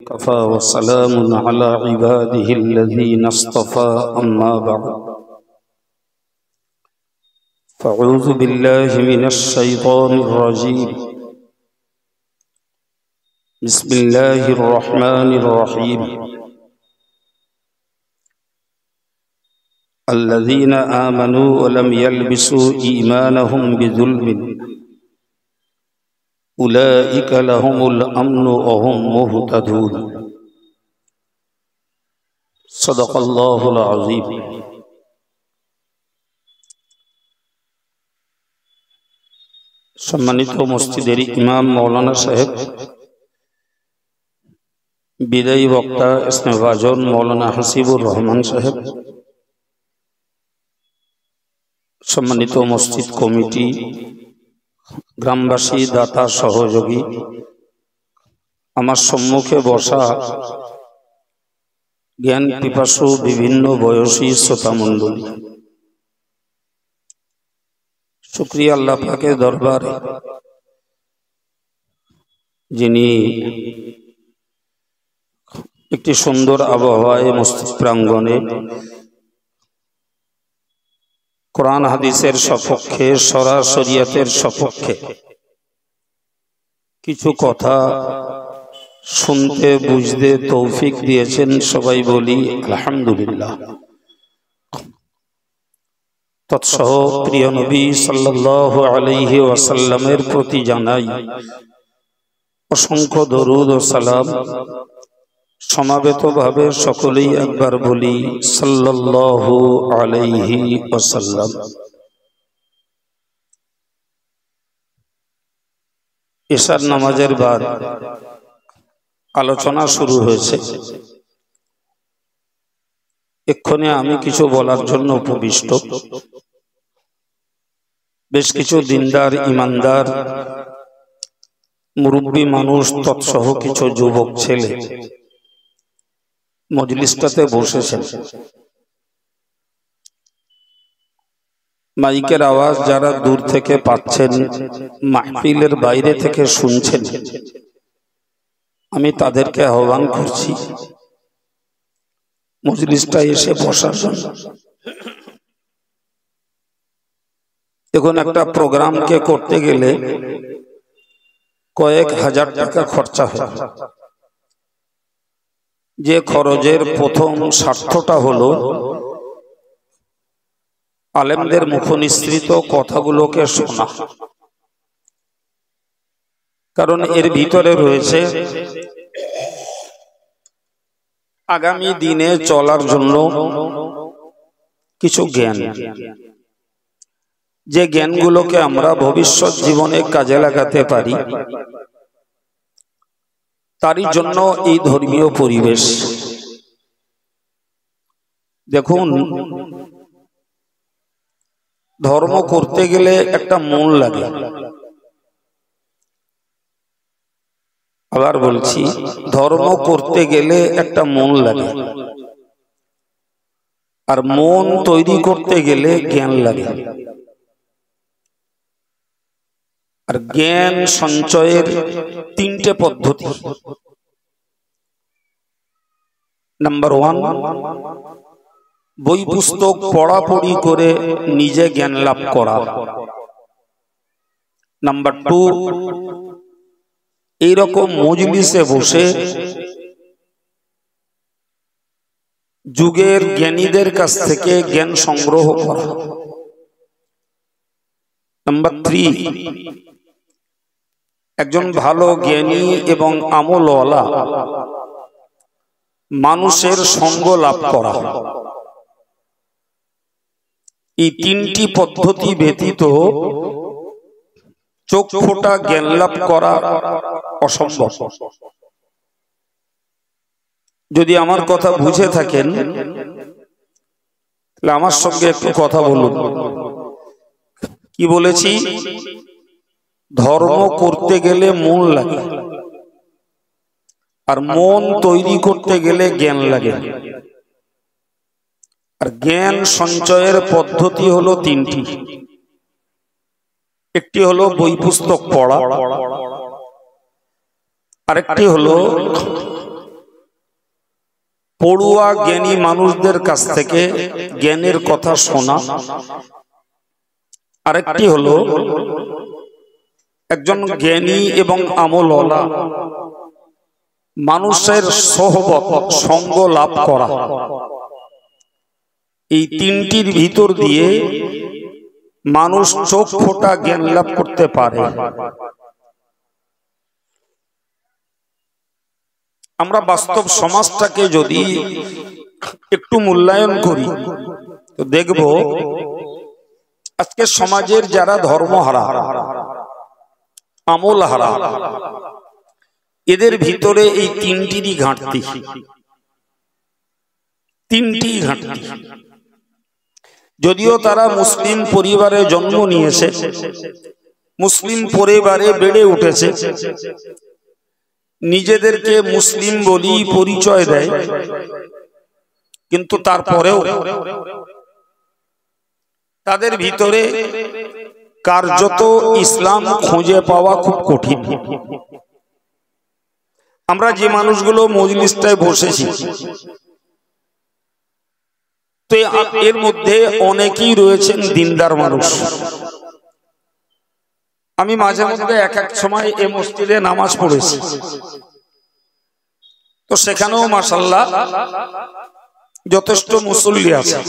كفى وسلام على عباده الذين اصطفى أما بعد فأعوذ بالله من الشيطان الرجيم بسم الله الرحمن الرحيم الذين آمنوا ولم يلبسوا إيمانهم بظلم أولئك لهم الأمن وهم مهتدون صدق الله العظيم সম্মানিত মসজিদের ইমাম মৌলানা সাহেব, বিদায়ী বক্তা স্নেহভাজন মৌলানা হাসিবুর রহমান সাহেব, সম্মানিত মসজিদ কমিটি, গ্রামবাসী, দাতা, সহযোগী, আমার সম্মুখে বসা জ্ঞান পিপাসু বিভিন্ন বয়সী শ্রোতা মণ্ডলী, শুকরিয়া আল্লাহ পাকের দরবারে যিনি একটি সুন্দর আবহাওয়ায় মসজিদ প্রাঙ্গণে কোরআন হাদিসের সপক্ষে, শরিয়তের সপক্ষে কিছু কথা শুনতে বুঝতে তৌফিক দিয়েছেন। সবাই বলি আলহামদুলিল্লাহ। তৎসহ প্রিয় নবী সাল্লাল্লাহু আলাইহি ওয়াসাল্লামের প্রতি জানাই অসংখ্য দরুদ ও সালাম। সমাবেতভাবে সকলেই একবার বলি সাল্লাল্লাহু আলাইহি ওয়াসাল্লাম। ইশার নামাজের বাদ আলোচনা শুরু হয়েছে। এক্ষণে আমি কিছু বলার জন্য উপবিষ্ট। বেশ কিছু দিনদার, ইমানদার, মুরব্বী মানুষ, তৎসহ কিছু যুবক ছেলে মজলিসটাতে বসেছেন। মাইকের আওয়াজ যারা দূর থেকে পাচ্ছেন, মাহফিলের বাইরে থেকে শুনছেন, আমি তাদেরকে আহ্বান করছি মজলিসটা এসে বসার জন্য। দেখুন, একটা প্রোগ্রামকে করতে গেলে কয়েক হাজার টাকা খরচা হয়। যে খরচের প্রথম স্বার্থটা হলো আলেমদের মুখনিসৃত কথাগুলোকে শোনা, কারণ এর ভিতরে রয়েছে আগামী দিনে চলার জন্য কিছু জ্ঞান, যে জ্ঞানগুলোকে আমরা ভবিষ্যৎ জীবনে কাজে লাগাতে পারি। তারই জন্য এই ধর্মীয় পরিবেশ। দেখুন, ধর্ম করতে গেলে একটা মন লাগে। আবার বলছি, ধর্ম করতে গেলে একটা মন লাগে, আর মন তৈরি করতে গেলে জ্ঞান লাগে। আর জ্ঞান সঞ্চয়ের তিনটে পদ্ধতি। নাম্বার 1, বই পুস্তক পড়াপড়ি করে নিজে জ্ঞান লাভ করা। নাম্বার 2, এইরকম মজলিসে বসে যুগের জ্ঞানীদের কাছ থেকে জ্ঞান সংগ্রহ করা। নাম্বার 3, একজন ভালো জ্ঞানী এবং আমলওয়ালা মানুষের সঙ্গ লাভ করা। এই তিনটি পদ্ধতি ব্যতীত চোখ ফোটা জ্ঞান লাভ করা অসম্ভব। যদি আমার কথা বুঝে থাকেন তাহলে আমার সঙ্গে একটু কথা বলুন। কি বলেছি? ধর্ম করতে গেলে মন লাগে, আর মন তৈরি করতে গেলে জ্ঞান লাগে। আর জ্ঞান সঞ্চয়ের পদ্ধতি হলো তিনটি। একটি হলো বই পুস্তক পড়া, আরেকটি হলো পড়ুয়া জ্ঞানী মানুষদের কাছ থেকে জ্ঞানের কথা শোনা, আরেকটি হলো একজন জ্ঞানী এবং আমলওয়ালা মানুষের সোহবত সঙ্গ লাভ করা। এই তিনটির ভিতর দিয়ে মানুষ চোখ ফোটা জ্ঞান লাভ করতে পারে। আমরা বাস্তব সমাজটাকে যদি একটু মূল্যায়ন করি তো দেখব আজকে সমাজের যারা ধর্মহারা, আমল হারা, এদের ভিতরে এই তিনটিরই ঘাটতি, তিনটি ঘাটতি। যদিও তারা মুসলিম পরিবারে জন্ম নিয়েছে, মুসলিম পরিবারে বেড়ে উঠেছে, নিজেদেরকে মুসলিম বলি পরিচয় দেয়, কিন্তু তারপরেও তাদের ভিতরে কার্যত ইসলাম খুঁজে পাওয়া খুব কঠিন। আমরা যে মানুষগুলো মজলিসটায় বসেছি, তো এর মধ্যে অনেকেই রয়েছেন দিনদার মানুষ। আমি মাঝে মধ্যে এক এক সময় এই মসজিদে নামাজ পড়েছি, তো সেখানেও মাশাআল্লাহ যথেষ্ট মুসল্লি আছে।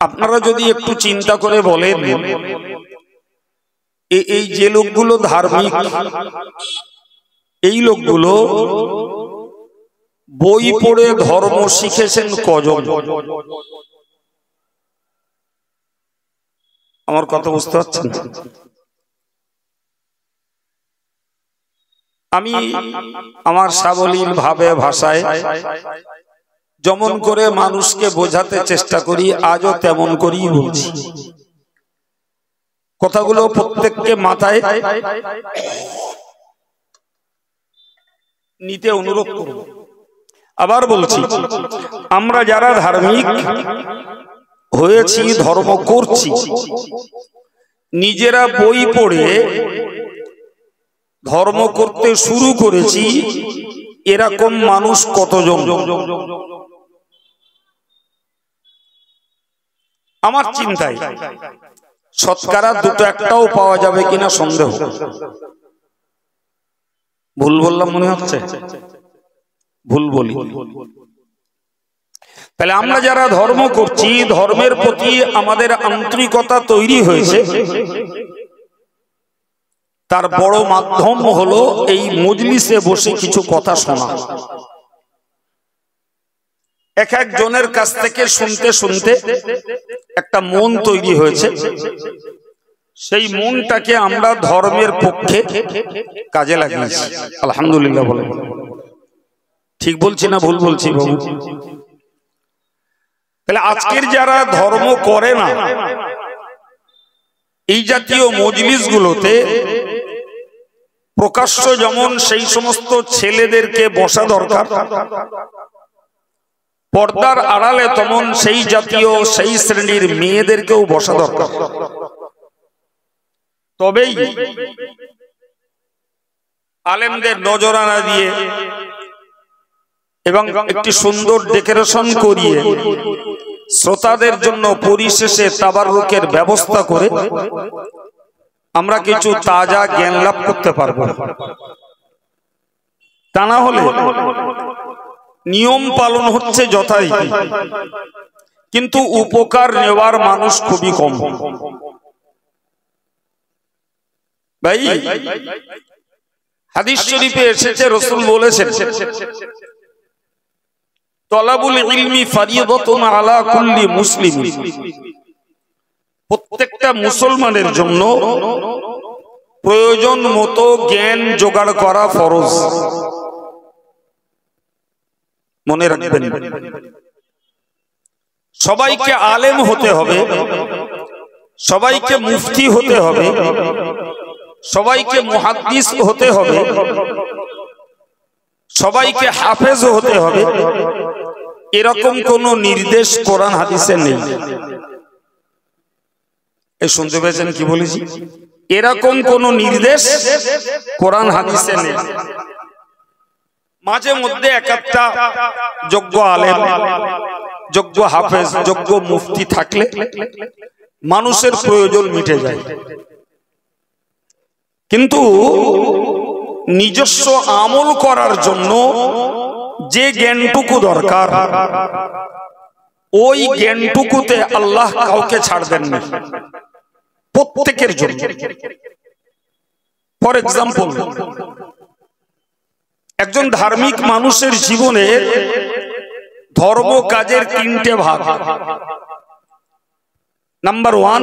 আপনারা যদি একটু চিন্তা করে বলেন, এই যে লোকগুলো ধার্মিক, এই লোকগুলো বই পড়ে ধর্ম শিখেছেন কজন? আমার কথা বুঝতে পারছেন? আমি আমার সাবলীল ভাবে ভাষায় যেমন করে মানুষকে বোঝাতে চেষ্টা করি, আজও তেমন করেই বলছি। কথাগুলো প্রত্যেককে মাথায় নিতে অনুরোধ করব। আবার বলছি, আমরা যারা ধার্মিক হয়েছি, ধর্ম করছি, নিজেরা বই পড়ে ধর্ম করতে শুরু করেছি, এরকম মানুষ কতজন? আমার চিন্তায় শতকরা দুটো একটাও পাওয়া যাবে কিনা সন্দেহ। ভুল বললাম মনে হচ্ছে? ভুল বলি? তাহলে আমরা যারা ধর্ম করছি, ধর্মের প্রতি আমাদের আন্তরিকতা তৈরি হয়েছে, তার বড় মাধ্যম হলো এই মজলিসে বসে কিছু কথা শোনা। এক এক জনের কাছ থেকে শুনতে শুনতে একটা মন তৈরি হয়েছে, সেই মনটাকে আমরা ধর্মের পক্ষে কাজে লাগিয়েছি। আলহামদুলিল্লাহ বলে। ঠিক বলছি না ভুল বলছি বাবু? তাহলে আজকের যারা ধর্ম করে না, এই জাতীয় মজলিসগুলোতে প্রকাশ্য যেমন সেই সমস্ত ছেলেদেরকে বসা দরকার, পর্দার আড়ালে তেমন সেই জাতীয় সেই শ্রেণীর মেয়েদেরকেও বসা দরকার। তবেই আলেমদের নজরানা দিয়ে এবং একটি সুন্দর ডেকোরেশন করিয়ে শ্রোতাদের জন্য পরিশেষে তাবাররুকের ব্যবস্থা করে আমরা কিছু তাজা জ্ঞান লাভ করতে পারবো। তা না হলে নিয়ম পালন হচ্ছে যথারীতি, কিন্তু উপকার নেওয়ার মানুষ খুবই কম। ভাই, হাদিস শরীফে এসেছে, রাসূল বলেছেন, তলাবুল ইলমি ফারিয়াদাতুন আলা কুল্লি মুসলিম। প্রত্যেকটা মুসলমানের জন্য প্রয়োজন মতো জ্ঞান জোগাড় করা ফরজ। মনে রাখবেন, সবাইকে আলেম হতে হবে, সবাইকে মুফতি হতে হবে, সবাইকে মুহাদ্দিস হতে হবে, সবাইকে হাফেজ হতে হবে, এরকম কোন নির্দেশ কোরআন হাদিসে নেই। এই শুনতে পেয়েছেন কি বলেছি? এরকম কোন নির্দেশ কোরআন হাদিসে নেই। মাঝে মধ্যে এক একটা যোগ্য আলেম, যোগ্য হাফেজ, যোগ্য মুফতি থাকলে মানুষের প্রয়োজন মিটে যায়। কিন্তু নিজস্ব আমল করার জন্য যে জ্ঞানটুকু দরকার, ওই জ্ঞানটুকুতে আল্লাহ কাউকে ছাড় দেন না, প্রত্যেকের জন্য। ফর এক্সাম্পল, একজন ধার্মিক মানুষের জীবনে ধর্ম কাজের তিনটে ভাগ। নাম্বার 1,